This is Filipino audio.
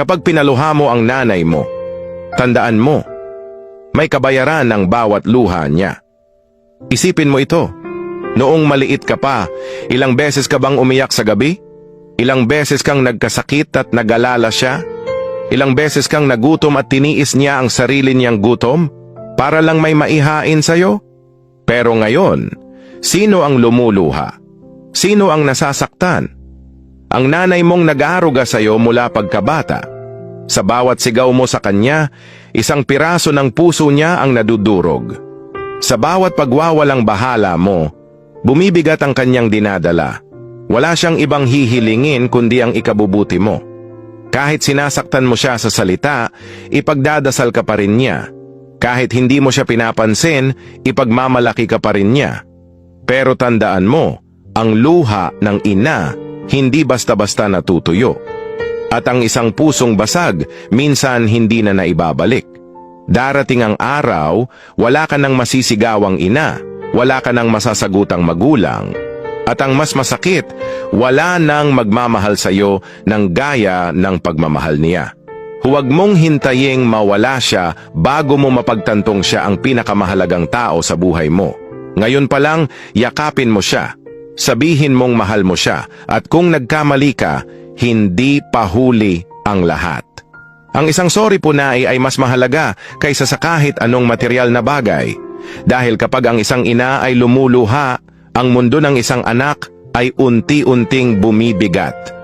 Kapag pinaluha mo ang nanay mo, tandaan mo, may kabayaran ng bawat luha niya. Isipin mo ito. Noong maliit ka pa, ilang beses ka bang umiyak sa gabi? Ilang beses kang nagkasakit at nagalala siya? Ilang beses kang nagutom at tiniis niya ang sarili niyang gutom para lang may maihain sa'yo? Pero ngayon, sino ang lumuluha? Sino ang nasasaktan? Ang nanay mong nag-aaruga sa'yo mula pagkabata. Sa bawat sigaw mo sa kanya, isang piraso ng puso niya ang nadudurog. Sa bawat pagwawalang bahala mo, bumibigat ang kanyang dinadala. Wala siyang ibang hihilingin kundi ang ikabubuti mo. Kahit sinasaktan mo siya sa salita, ipagdadasal ka pa rin niya. Kahit hindi mo siya pinapansin, ipagmamalaki ka pa rin niya. Pero tandaan mo, ang luha ng ina hindi basta-basta natutuyo. At ang isang pusong basag, minsan hindi na naibabalik. Darating ang araw, wala ka nang masisigawang ina, wala ka nang masasagutang magulang. At ang mas masakit, wala nang magmamahal sa'yo ng gaya ng pagmamahal niya. Huwag mong hintaying mawala siya bago mo mapagtantong siya ang pinakamahalagang tao sa buhay mo. Ngayon pa lang, yakapin mo siya. Sabihin mong mahal mo siya, at kung nagkamali ka, hindi pa huli ang lahat. Ang isang sorry po na ay mas mahalaga kaysa sa kahit anong material na bagay. Dahil kapag ang isang ina ay lumuluha, ang mundo ng isang anak ay unti-unting bumibigat.